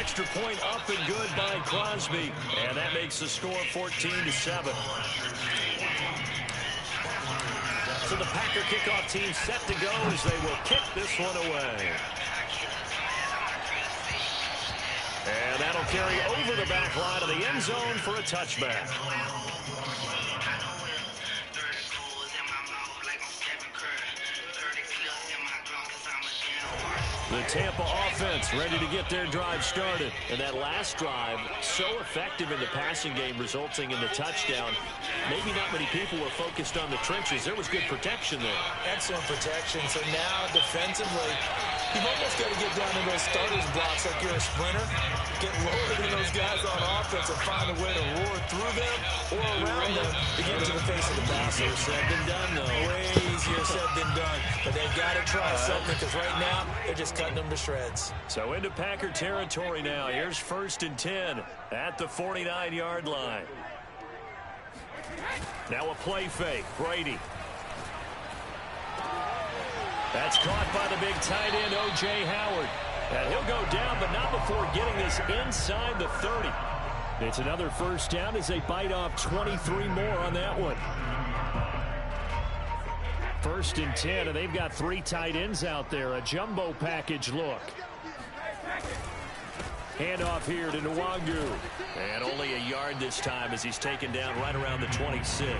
Extra point up and good by Crosby. And that makes the score 14-7. So the Packer kickoff team set to go as they will kick this one away. And that'll carry over the back line of the end zone for a touchback. The Tampa offense ready to get their drive started. And that last drive, so effective in the passing game, resulting in the touchdown. Maybe not many people were focused on the trenches. There was good protection there. Excellent protection. So now, defensively, you've almost got to get down to those starters blocks like you're a sprinter. Get lower than those guys on offense and find a way to roar through them or around them to get to the face of the pass. Easier said than done, though. Way easier said than done. But they've got to try something because right now, they're just cutting them to shreds. So into Packer territory now. Here's 1st and 10 at the 49-yard line. Now a play fake. Brady. That's caught by the big tight end, O.J. Howard. And he'll go down, but not before getting this inside the 30. It's another first down as they bite off 23 more on that one. 1st and 10, and they've got 3 tight ends out there. A jumbo package look. Handoff here to Nwangu. And only a yard this time as he's taken down right around the 26.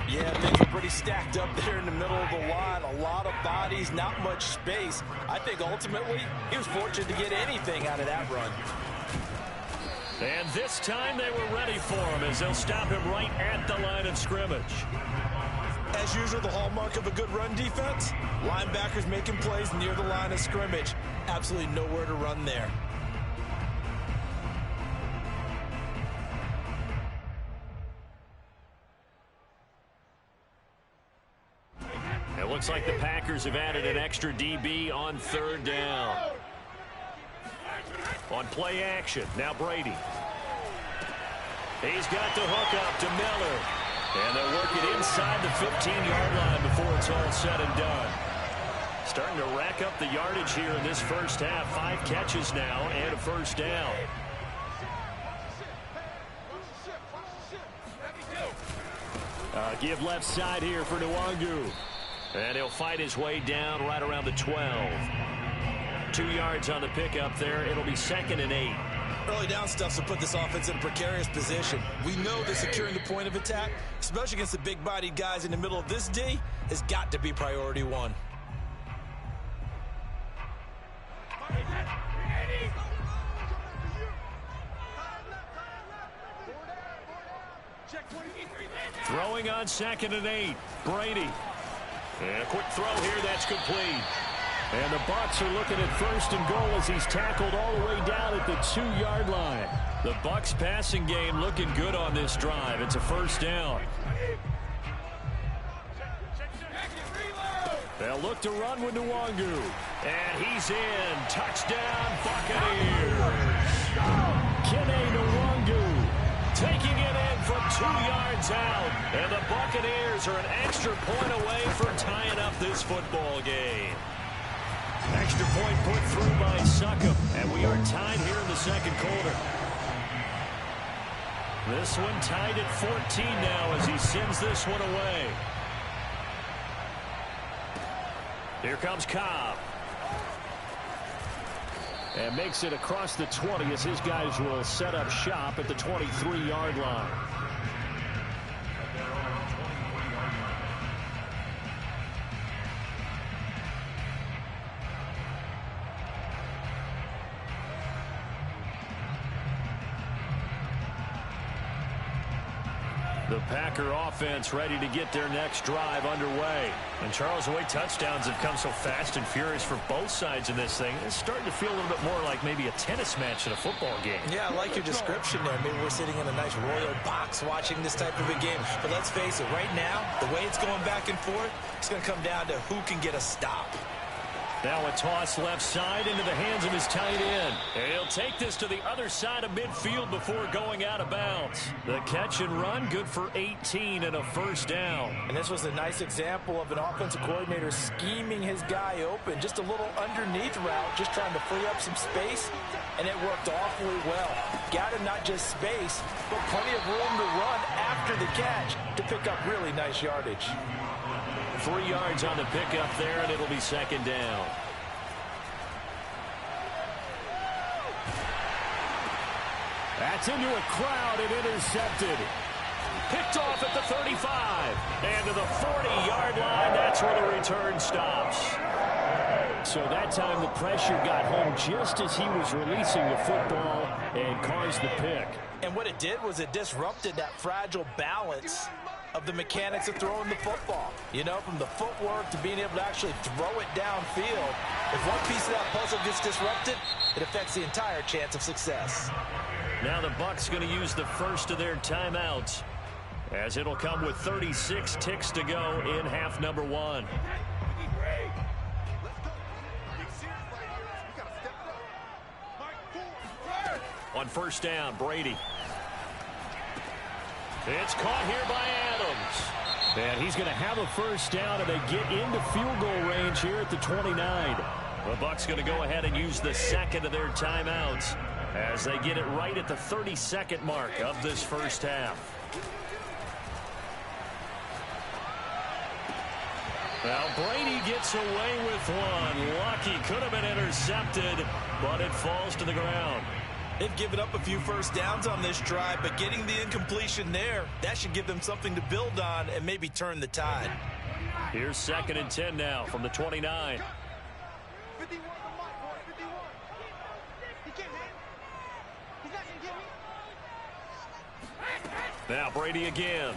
Yeah, things are pretty stacked up there in the middle of the line. A lot of bodies, not much space. I think ultimately he was fortunate to get anything out of that run. And this time they were ready for him as they'll stop him right at the line of scrimmage. As usual, the hallmark of a good run defense, linebackers making plays near the line of scrimmage. Absolutely nowhere to run there. It looks like the Packers have added an extra DB on 3rd down. On play action, now Brady. He's got the hook up to Miller. And they'll work it inside the 15-yard line before it's all said and done. Starting to rack up the yardage here in this first half. 5 catches now and a first down. Give left side here for Nwangu. And he'll fight his way down right around the 12. 2 yards on the pickup there. It'll be 2nd and 8. Early down stuff to put this offense in a precarious position. We know that securing the point of attack, especially against the big-bodied guys in the middle of this D, has got to be priority 1. Throwing on 2nd and 8. Brady. And a quick throw here. That's complete. And the Bucs are looking at 1st and goal as he's tackled all the way down at the 2-yard line. The Bucs passing game looking good on this drive. It's a first down. They'll look to run with Nwangu. And he's in. Touchdown, Buccaneers. Kene Nwangu taking it in from 2 yards out. And the Buccaneers are an extra point away from tying up this football game. Extra point put through by Succop. And we are tied here in the 2nd quarter. This one tied at 14 now as he sends this one away. Here comes Cobb. And makes it across the 20 as his guys will set up shop at the 23-yard line. The Packer offense ready to get their next drive underway. And Charles, the way touchdowns have come so fast and furious for both sides in this thing, it's starting to feel a little bit more like maybe a tennis match in a football game. Yeah, I like your description there. Maybe we're sitting in a nice royal box watching this type of a game. But let's face it, right now, the way it's going back and forth, it's going to come down to who can get a stop. Now a toss left side into the hands of his tight end. And he'll take this to the other side of midfield before going out of bounds. The catch and run, good for 18 and a first down. And this was a nice example of an offensive coordinator scheming his guy open. Just a little underneath route, just trying to free up some space, and it worked awfully well. Got him not just space, but plenty of room to run after the catch to pick up really nice yardage. 3 yards on the pickup there, and it'll be second down. That's into a crowd and intercepted. Picked off at the 35. And to the 40-yard line, that's where the return stops. So that time the pressure got home just as he was releasing the football and caused the pick. And what it did was it disrupted that fragile balance of the mechanics of throwing the football. You know, from the footwork to being able to actually throw it downfield. If one piece of that puzzle gets disrupted, it affects the entire chance of success. Now the Bucs going to use the first of their timeouts, as it'll come with 36 ticks to go in half number 1. On first down, Brady. It's caught here by Adams. And he's going to have a first down, and they get into field goal range here at the 29. The Bucs going to go ahead and use the second of their timeouts as they get it right at the 32nd mark of this first half. Well, Brady gets away with one. Lucky, could have been intercepted, but it falls to the ground. They've given up a few first downs on this drive, but getting the incompletion there, that should give them something to build on and maybe turn the tide. Here's 2nd and 10 now from the 29. Now Brady again.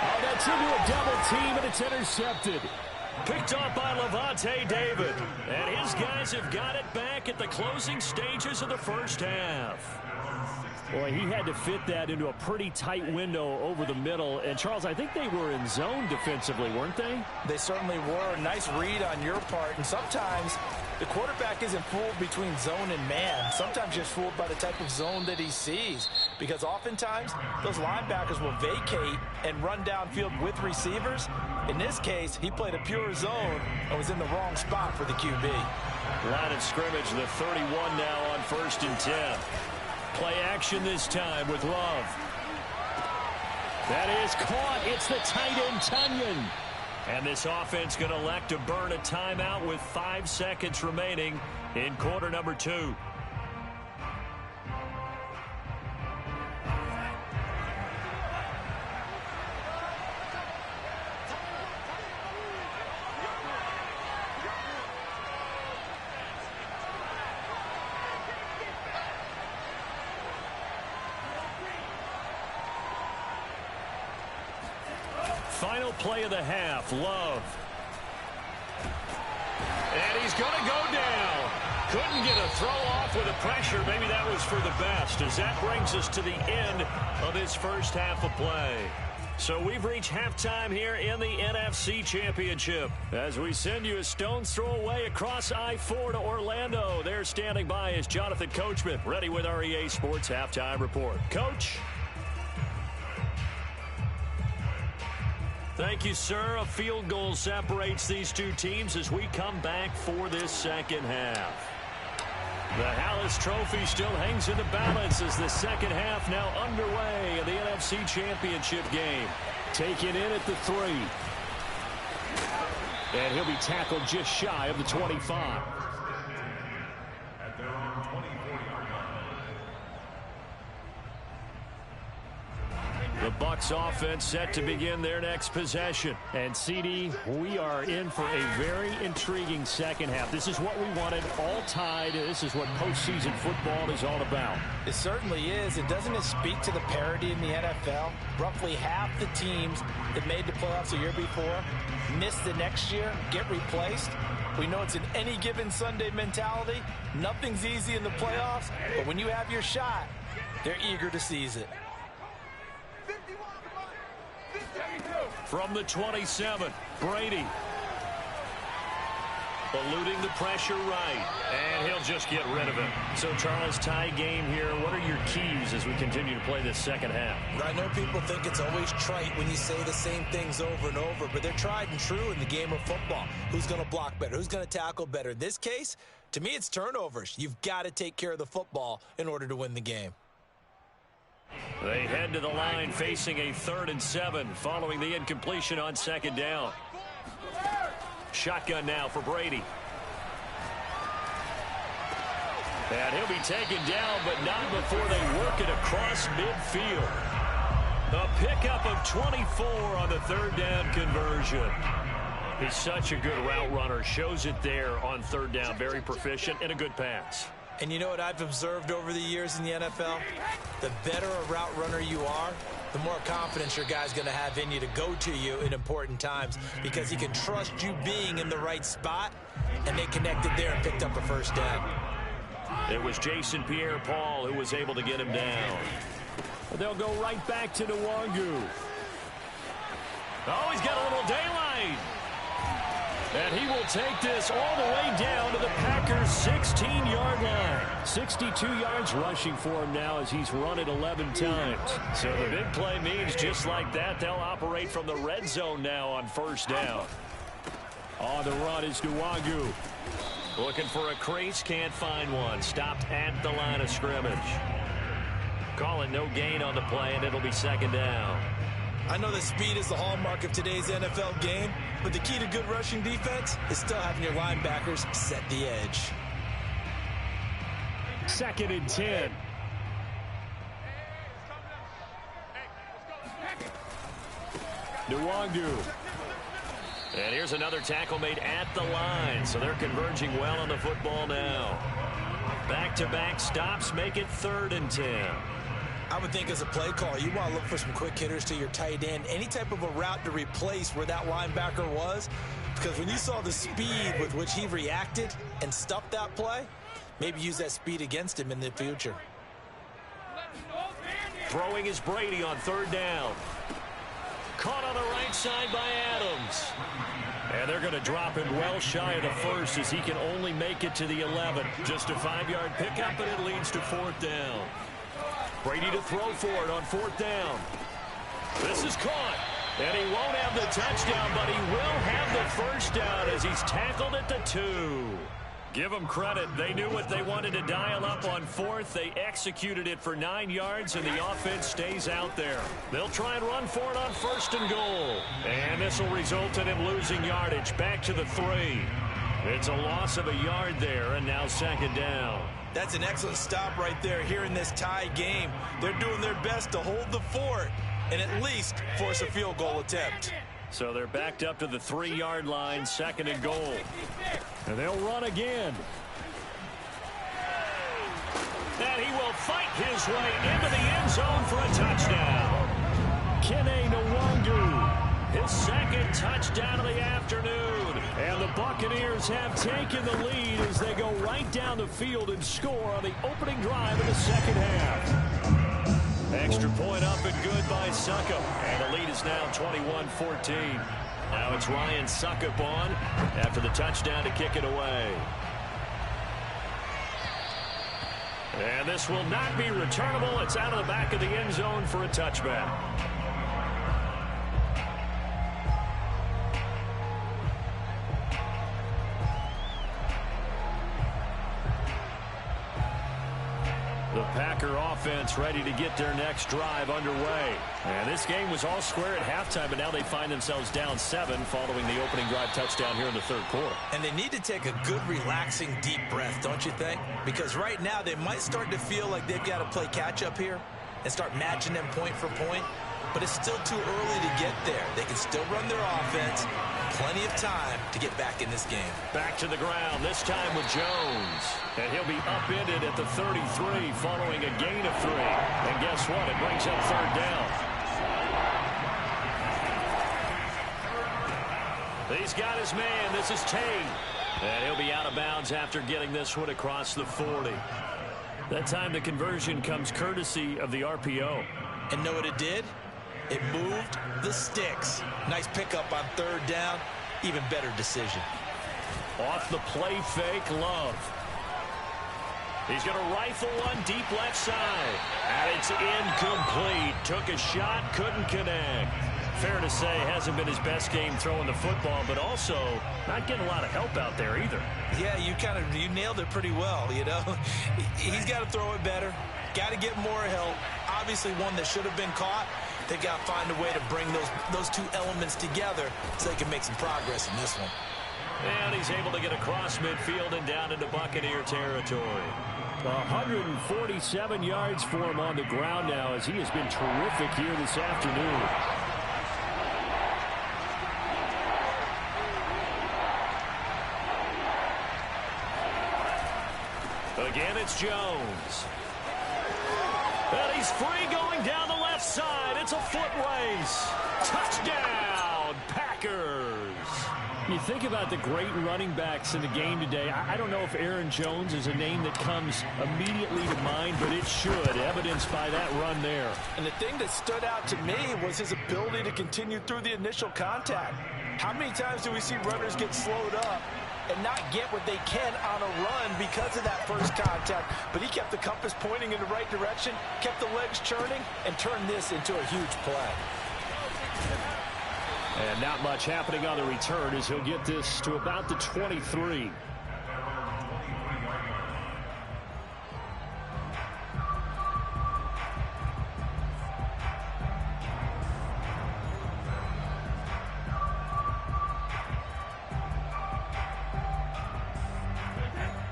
Oh, that's into a double team, and it's intercepted. Picked off by Levante David. And his guys have got it back at the closing stages of the first half. Boy, he had to fit that into a pretty tight window over the middle. And, Charles, I think they were in zone defensively, weren't they? They certainly were. Nice read on your part. And sometimes the quarterback isn't fooled between zone and man. Sometimes just fooled by the type of zone that he sees. Because oftentimes, those linebackers will vacate and run downfield with receivers. In this case, he played a pure zone and was in the wrong spot for the QB. Line of scrimmage, the 31 now on 1st and 10. Play action this time with Love. That is caught. It's the tight end, Tunyon. And this offense going to elect to burn a timeout with 5 seconds remaining in quarter number 2. Final play of the half, Love. And he's going to go down. Couldn't get a throw off with the pressure. Maybe that was for the best, as that brings us to the end of this first half of play. So we've reached halftime here in the NFC Championship. As we send you a stone's throw away across I-4 to Orlando. There standing by is Jonathan Coachman, ready with our EA Sports Halftime Report. Coach? Thank you, sir. A field goal separates these two teams as we come back for this second half. The Hallis Trophy still hangs in the balance as the second half now underway in the NFC Championship game. Taken in at the 3. And he'll be tackled just shy of the 25. The Bucs offense set to begin their next possession. And, CD, we are in for a very intriguing second half. This is what we wanted, all tied. This is what postseason football is all about. It certainly is. And doesn't it speak to the parity in the NFL? Roughly half the teams that made the playoffs a year before miss the next year, get replaced. We know it's an any given Sunday mentality. Nothing's easy in the playoffs, but when you have your shot, they're eager to seize it. From the 27, Brady. Eluding the pressure right. And he'll just get rid of it. So, Charles, tie game here. What are your keys as we continue to play this second half? I know people think it's always trite when you say the same things over and over, but they're tried and true in the game of football. Who's going to block better? Who's going to tackle better? In this case, to me, it's turnovers. You've got to take care of the football in order to win the game. They head to the line facing a 3rd and 7 following the incompletion on 2nd down. Shotgun now for Brady. And he'll be taken down, but not before they work it across midfield. A pickup of 24 on the 3rd down conversion. He's such a good route runner. Shows it there on 3rd down. Very proficient and a good pass. And you know what I've observed over the years in the NFL? The better a route runner you are, the more confidence your guy's going to have in you to go to you in important times because he can trust you being in the right spot, and they connected there and picked up a 1st down. It was Jason Pierre-Paul who was able to get him down. They'll go right back to Nwangu. Oh, he's got a little daylight. And he will take this all the way down to the Packers' 16-yard line. 62 yards rushing for him now as he's run it 11 times. So the big play means just like that, they'll operate from the red zone now on 1st down. On the run is Nwangu. Looking for a crease, can't find one. Stopped at the line of scrimmage. Calling no gain on the play, and it'll be 2nd down. I know that speed is the hallmark of today's NFL game, but the key to good rushing defense is still having your linebackers set the edge. 2nd and 10. Nwangu. And here's another tackle made at the line, so they're converging well on the football now. Back-to-back stops make it 3rd and 10. I would think as a play call, you want to look for some quick hitters to your tight end, any type of a route to replace where that linebacker was, because when you saw the speed with which he reacted and stuffed that play, maybe use that speed against him in the future. Throwing is Brady on 3rd down. Caught on the right side by Adams. And they're going to drop him well shy of the 1st as he can only make it to the 11. Just a 5-yard pickup, and it leads to 4th down. Brady to throw for it on 4th down. This is caught. And he won't have the touchdown, but he will have the 1st down as he's tackled at the 2. Give them credit. They knew what they wanted to dial up on 4th. They executed it for 9 yards, and the offense stays out there. They'll try and run for it on 1st and goal. And this will result in him losing yardage. Back to the 3. It's a loss of a yard there, and now 2nd down. That's an excellent stop right there here in this tie game. They're doing their best to hold the fort and at least force a field goal attempt. So they're backed up to the 3-yard line, 2nd and goal. And they'll run again. And he will fight his way into the end zone for a touchdown. Buccaneer Nwangu, his 2nd touchdown of the afternoon. And the Buccaneers have taken the lead as they go right down the field and score on the opening drive of the 2nd half. Extra point up and good by Succop. And the lead is now 21-14. Now it's Ryan Succop on after the touchdown to kick it away. And this will not be returnable. It's out of the back of the end zone for a touchback. The Packer offense ready to get their next drive underway. And this game was all square at halftime, but now they find themselves down 7 following the opening drive touchdown here in the 3rd quarter. And they need to take a good, relaxing, deep breath, don't you think? Because right now they might start to feel like they've got to play catch-up here and start matching them point for point. But it's still too early to get there. They can still run their offense. Plenty of time to get back in this game. Back to the ground, this time with Jones. And he'll be upended at the 33 following a gain of 3. And guess what? It brings up 3rd down. He's got his man. This is Tate. And he'll be out of bounds after getting this one across the 40. That time the conversion comes courtesy of the RPO. And know what it did? It moved the sticks. Nice pickup on third down. Even better decision. Off the play fake, Love. He's going to rifle one deep left side. And it's incomplete. Took a shot, couldn't connect. Fair to say, hasn't been his best game throwing the football, but also not getting a lot of help out there either. Yeah, you nailed it pretty well, you know. He's got to throw it better. Got to get more help. Obviously one that should have been caught. They got to find a way to bring those two elements together so they can make some progress in this one. And he's able to get across midfield and down into Buccaneer territory. 147 yards for him on the ground now as he has been terrific here this afternoon. Again, it's Jones. And he's free going down the left side. It's a foot race. Touchdown, Packers. You think about the great running backs in the game today. I don't know if Aaron Jones is a name that comes immediately to mind, but it should, evidenced by that run there. And the thing that stood out to me was his ability to continue through the initial contact. How many times do we see runners get slowed up and not get what they can on a run because of that first contact? But he kept the compass pointing in the right direction, kept the legs churning, and turned this into a huge play. And not much happening on the return as he'll get this to about the 23.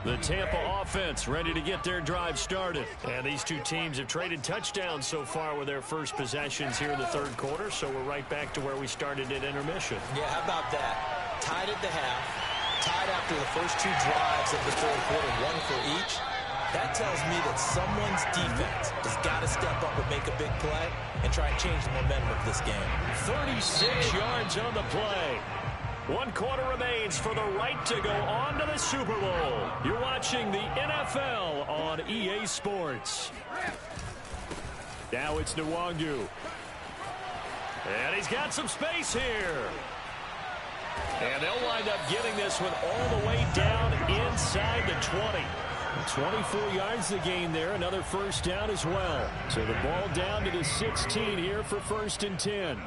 The Tampa offense ready to get their drive started. And these two teams have traded touchdowns so far with their first possessions here in the third quarter, so we're right back to where we started at intermission. Yeah, how about that? Tied at the half, tied after the first two drives of the third quarter, one for each. That tells me that someone's defense has got to step up and make a big play and try and change the momentum of this game. 36 yards on the play. 1 quarter remains for the right to go on to the Super Bowl. You're watching the NFL on EA Sports. Now it's Nwangu. And he's got some space here. And they'll wind up getting this one all the way down inside the 20. 24 yards the gain there. Another first down as well. So the ball down to the 16 here for 1st and 10.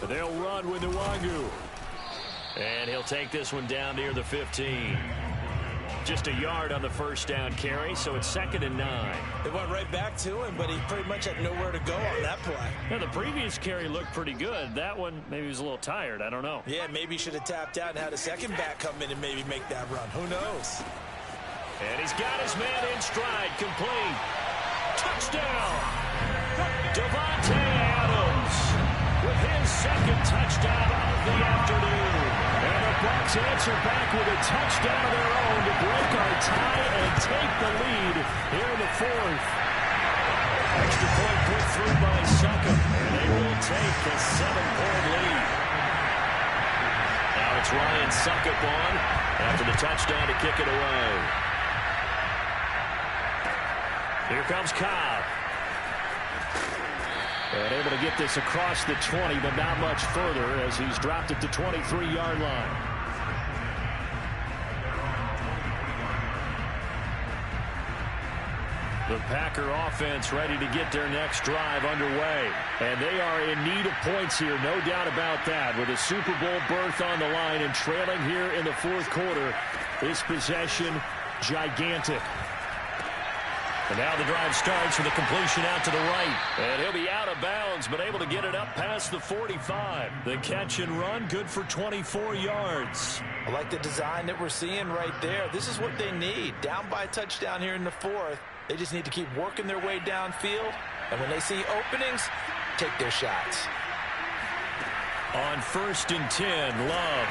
They'll run with Nwangu. And he'll take this one down near the 15. Just a yard on the first down carry, so it's 2nd and 9. They went right back to him, but he pretty much had nowhere to go on that play. Now, the previous carry looked pretty good. That one, maybe he was a little tired. I don't know. Yeah, maybe he should have tapped out and had a second back come in and maybe make that run. Who knows? And he's got his man in stride, complete. Touchdown! Devontae Adams with his 2nd touchdown of the afternoon. And the Bucs answer back with a touchdown of their own to break our tie and take the lead here in the 4th. Extra point put through by Succop, and they will take a 7-point lead. Now it's Ryan Succop on after the touchdown to kick it away. Here comes Cobb. And able to get this across the 20, but not much further as he's dropped at the 23-yard line. The Packer offense ready to get their next drive underway. And they are in need of points here, no doubt about that. With a Super Bowl berth on the line and trailing here in the 4th quarter, this possession gigantic. And now the drive starts with a completion out to the right. And he'll be out of bounds, but able to get it up past the 45. The catch and run, good for 24 yards. I like the design that we're seeing right there. This is what they need. Down by a touchdown here in the 4th. They just need to keep working their way downfield. And when they see openings, take their shots. On 1st and 10, Love.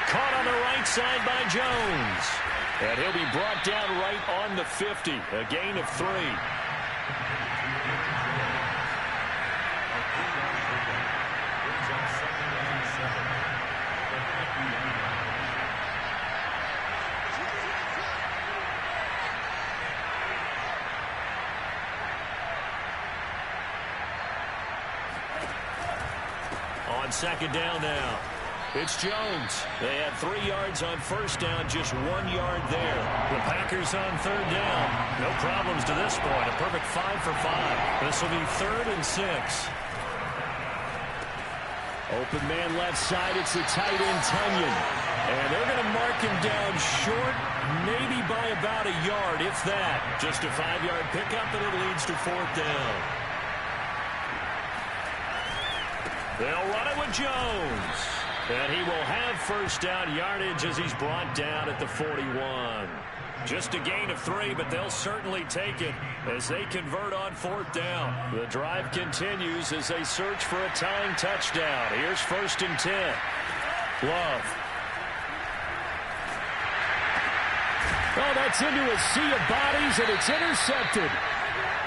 Caught on the right side by Jones. And he'll be brought down right on the 50. A gain of 3. on second down now. It's Jones. They had 3 yards on first down, just 1 yard there. The Packers on third down. No problems to this point. A perfect 5 for 5. This will be 3rd and 6. Open man left side. It's the tight end, Tunyon. And they're going to mark him down short, maybe by about a yard, if that. Just a 5-yard pickup, and it leads to 4th down. They'll run it with Jones. And he will have first down yardage as he's brought down at the 41. Just a gain of 3, but they'll certainly take it as they convert on 4th down. The drive continues as they search for a tying touchdown. Here's 1st and 10. Love. Oh, that's into a sea of bodies, and it's intercepted.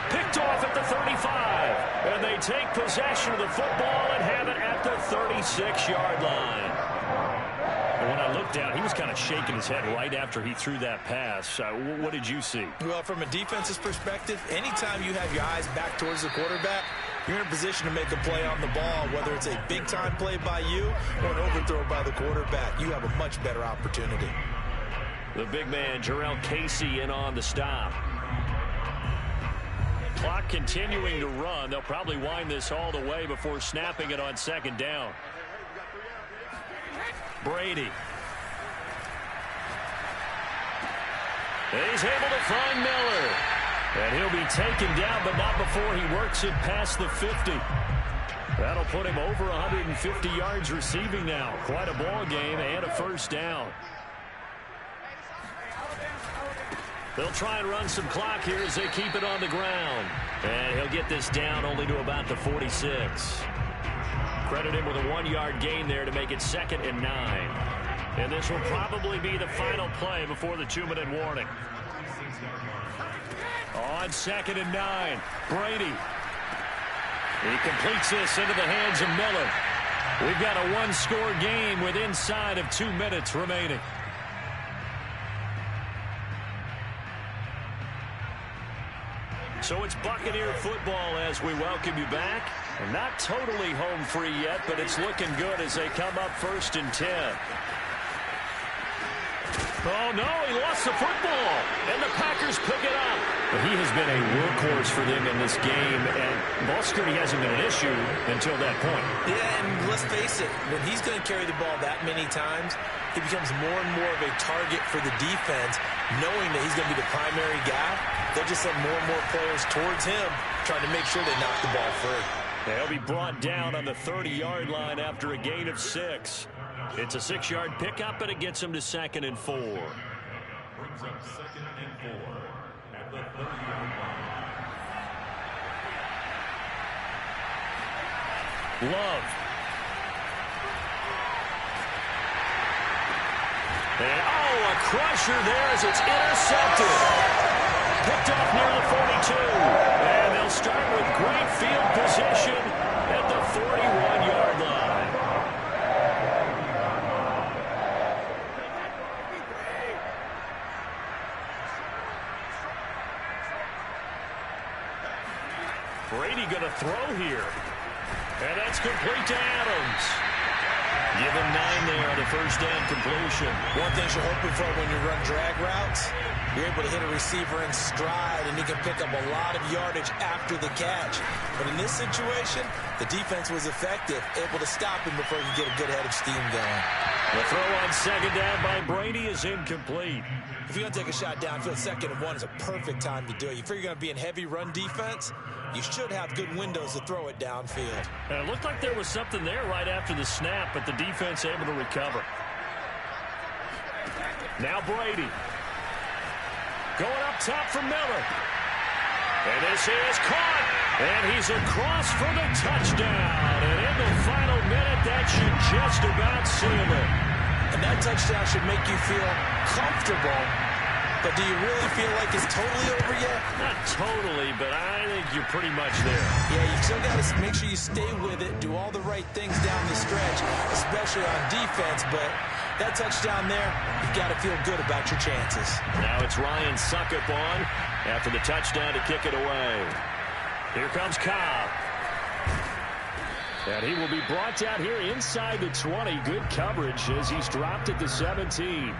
Picked off at the 35. And they take possession of the football and have it at the 36-yard line. And when I looked down, he was kind of shaking his head right after he threw that pass. What did you see? Well, from a defense's perspective, anytime you have your eyes back towards the quarterback, you're in a position to make a play on the ball, whether it's a big-time play by you or an overthrow by the quarterback. You have a much better opportunity. The big man, Jarrell Casey, in on the stop. Clock continuing to run. They'll probably wind this all the way before snapping it on second down. Brady. He's able to find Miller. And he'll be taken down, but not before he works it past the 50. That'll put him over 150 yards receiving now. Quite a ball game and a first down. They'll try and run some clock here as they keep it on the ground. And he'll get this down only to about the 46. Credit him with a 1-yard gain there to make it 2nd and 9. And this will probably be the final play before the 2-minute warning. On 2nd and 9, Brady. He completes this into the hands of Miller. We've got a 1-score game with inside of 2 minutes remaining. So it's Buccaneer football as we welcome you back. And not totally home free yet, but it's looking good as they come up 1st and 10. Oh, no, he lost the football. And the Packers pick it up. But he has been a workhorse for them in this game, and ball security hasn't been an issue until that point. Yeah, and let's face it, when he's going to carry the ball that many times, he becomes more and more of a target for the defense, knowing that he's going to be the primary guy. They'll just send more and more players towards him, trying to make sure they knock the ball free. They'll be brought down on the 30-yard line after a gain of 6. It's a 6-yard pickup, and it gets them to 2nd and 4. Brings up 2nd and 4 at the 30-yard line. Love. And, a crusher there as it's intercepted. Picked off near the 42. And they'll start with great field position at the 41-yard line. Brady going to throw here. And that's complete to Adams. Give him 9 there on the first down completion. One thing you're hoping for when you run drag routes, you're able to hit a receiver in stride, and he can pick up a lot of yardage after the catch. But in this situation, the defense was effective, able to stop him before he could get a good head of steam going. The throw on second down by Brady is incomplete. If you're going to take a shot downfield, 2nd and 1 is a perfect time to do it. You figure you're going to be in heavy run defense, you should have good windows to throw it downfield. And it looked like there was something there right after the snap, but the defense able to recover. Now Brady. Going up top for Miller. And this is caught. And he's across for the touchdown. And in the final minute, that should just about seal it. And that touchdown should make you feel comfortable. But do you really feel like it's totally over yet? Not totally, but I think you're pretty much there. Yeah, you still got to make sure you stay with it, do all the right things down the stretch, especially on defense. But that touchdown there, you've got to feel good about your chances. Now it's Ryan Suckup on after the touchdown to kick it away. Here comes Cobb. And he will be brought down here inside the 20. Good coverage as he's dropped at the 17.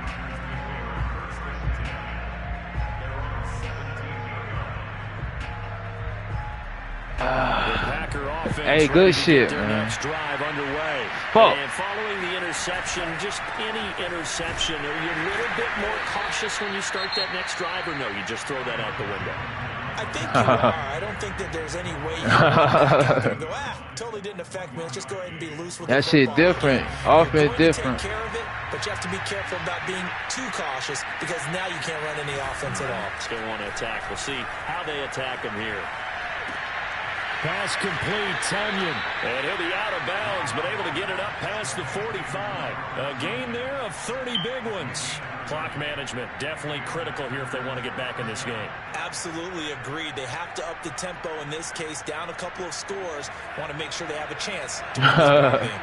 Hey, good shit, man. Drive underway. Fuck. And following the interception, just any interception, are you a little bit more cautious when you start that next drive, or no, you just throw that out the window? I think you are. I don't think that there's any way you can go, totally didn't affect me. Let's just go ahead and be loose with that shit different. Offense different. Take care of it, but you have to be careful about being too cautious because now you can't run any offense at all. They want to attack. We'll see how they attack him here. Pass complete, Tunyon. And he'll be out of bounds, but able to get it up past the 45. A gain there of 30 big ones. Clock management definitely critical here if they want to get back in this game. Absolutely agreed. They have to up the tempo in this case, down a couple of scores. Want to make sure they have a chance to win this game.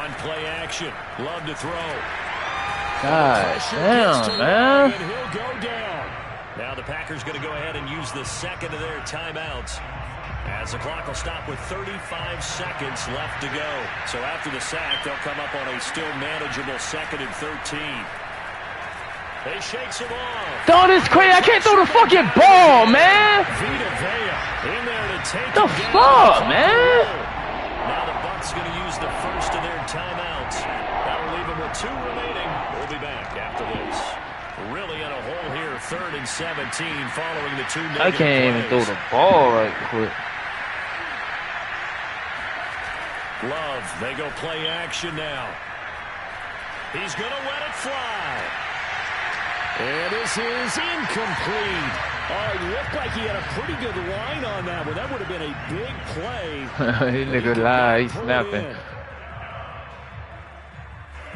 On play action. Love to throw. God damn, man. And he'll go down. Now the Packers going to go ahead and use the second of their timeouts as the clock will stop with 35 seconds left to go. So after the sack, they'll come up on a still manageable 2nd and 13. They shakes him off. Throw this crazy. I can't throw the fucking ball, man. Vita Vea in there to take the fuck, man. Now the Bucs going to use the first of their timeouts. That'll leave them with 2 remaining. We'll be back after this. Really in a hole here, 3rd and 17 following the 2 negative I can't even throw the ball right quick. Love, they go play action now. He's going to let it fly. And this is incomplete. Oh, it looked like he had a pretty good line on that one. That would have been a big play. He nigga lie, he's snapping.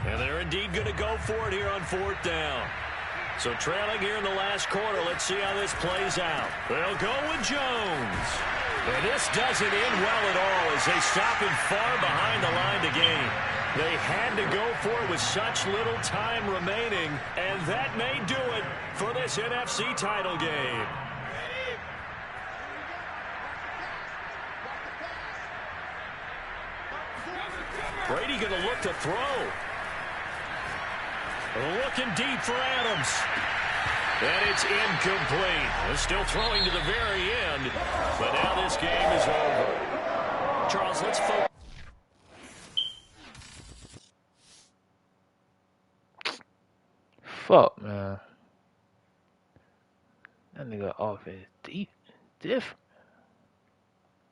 And they're indeed going to go for it here on 4th down. So trailing here in the last quarter, let's see how this plays out. They'll go with Jones. And this doesn't end well at all as they stop him far behind the line to gain. They had to go for it with such little time remaining, and that may do it for this NFC title game. Brady going to look to throw. Looking deep for Adams. And it's incomplete. They're still throwing to the very end. But now this game is over. Charles, let's focus. Fuck, man. That nigga offense deep. Different.